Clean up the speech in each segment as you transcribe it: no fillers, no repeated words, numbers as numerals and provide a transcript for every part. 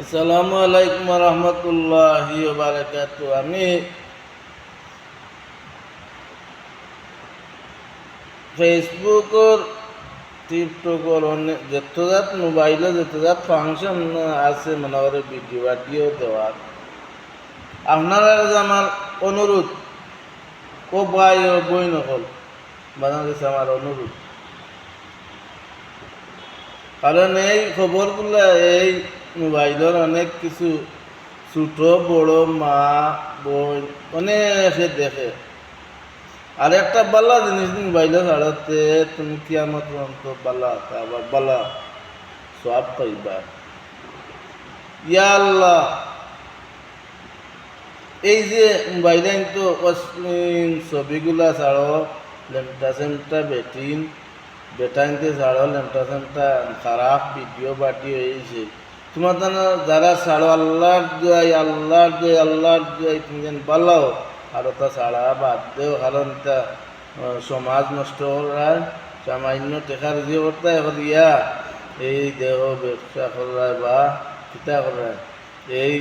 আসসালামু আলাইকুম রহমতুল্লাহি ওয়া বারাকাতু। আমি ফেসবুকর টিকটকর অনেক যতজাত মোবাইলে যতজাত ফাংশন আছে মনে করে ভিডিও দেওয়ার, আপনারা যে আমার অনুরোধ ও ভাই ও বই নকল বাংলাদেশে আমার অনুরোধ, কারণ এই খবরগুলো এই মোবাইলের অনেক কিছু ছোট বড় মা বোন অনেকে দেখে। আর একটা বালা জিনিস মোবাইলে ছাড়াতে তুমি কিয়ামত পর্যন্ত বালা আবার বালা সব পাইবা। ইয়া আল্লাহ, এই যে মোবাইলে তো অশ্লীল ছবিগুলা ছাড়ো, লেমটা সেমটা বেটাইনতে ছাড়ো, লেমটা সেমটা খারাপ ভিডিও বাটি হয়েছে। তোমার যারা ছাড়ো আল্লাহর দোয়াই তুমি যেন পালাও, আর তা ছাড়া বাদ দেও, কারণ তা সমাজ নষ্ট করার সামান্য টেকার দিয়ে করতে ইয়া এই দেহ ব্যবসা করায় বা কিতা করায় এই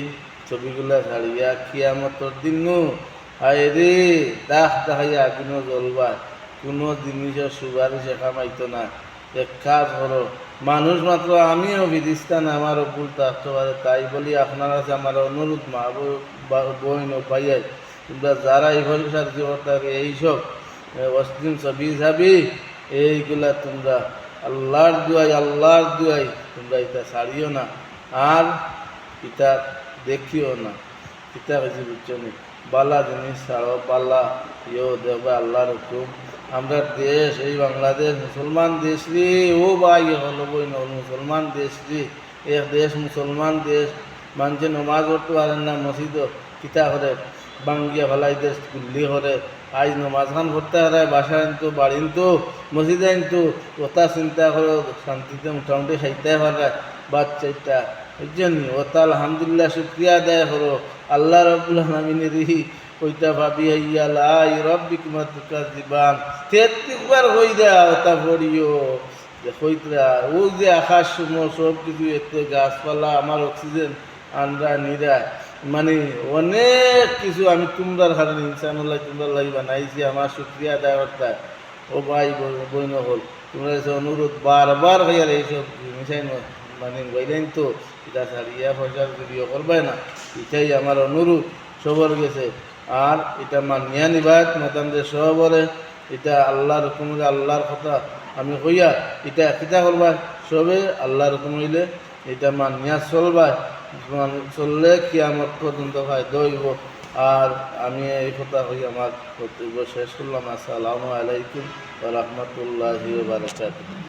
ছবিগুলা ছাড়িয়া কিয়ামতর দিন হায় রে দাখ দেখাইয়া কোনো জ্বলবা, কোনো জিনিসের সুপারিশে কামাইতো না। এক কাজ করো, মানুষ মাত্র আমিও বিদিস্তান আমারও ভুল থাকতে পারে, তাই বলি আপনার কাছে আমার অনুরোধ মা বইন ও ভাইয়াই, তোমরা যারা এই ভরসার জীবনটার এইসব অশ্লীল ছবি ছাবি এইগুলা তোমরা আল্লাহর দুয়াই তোমরা এটা ছাড়িও না, আর এটা দেখিও না। এটা হয়েছে বুঝছো নি, বালা জিনিস ছাড়ো, বালা ইয়েও দেবে আল্লাহর হুকুম। আমরা দেশ এই বাংলাদেশ মুসলমান দেশ রে, ও ভাই হলো বই নল মুসলমান দেশ রে, এক দেশ মুসলমান দেশ। মানুষে নমাজ পড়তে পারেন না, মসজিদ কিতা করে বাঙ্গিয়া ফেলাই দেশ গুল্লি করে। আজ নমাজ খান পড়তে হারায় বাসা আনতো বাড়ি আনতো মসজিদে আনতো, ওটা চিন্তা করে শান্তিতে মোটামুটি খাইতে পারে বাচ্চাটা। বুঝছেন, ওটা আলহামদুলিল্লাহ শুক্রিয়া আদায় করো আল্লাহ রাব্বুল আলামিনের ওইটা ভাবি আইয়ালাই রব্বিকুম তুকাযিবান 33 বার হই দেয়া ওটা পড়িও হইতরা। ও যে আকাশ সমূহ সব কিছু এত গাছপালা আমার অক্সিজেন আনরা নিরা, মানে অনেক কিছু আমি তোমরার কারণে ইনসানুল্লাহ তোমরা লাই বানাইছি, আমার শুক্রিয়া আদায় করতা। ও ভাই বই নহল তোমরা এসে অনুরোধ বারবার হইয়ার এইসব মিশাই মানে বইলেন তো এটা ছাড়িয়া ফসার ভিডিও করবে না, এটাই আমার অনুরোধ সবর গেছে। আর এটা মানিয়া নিবাত মতান যে সবরে এটা আল্লাহর হুকুম, আল্লাহর কথা আমি কইয়া এটা কিতা করবা, সবে আল্লাহর হুকুম হইলে এটা মানিয়া চলবা, চললে কিয়ামত পর্যন্ত ফায়দা হইব। আর আমি এই কথা হই আমার বক্তব্য শেষ করলাম। আসসালামু আলাইকুম ওয়া রাহমাতুল্লাহি ওয়া বারাকাতুহু।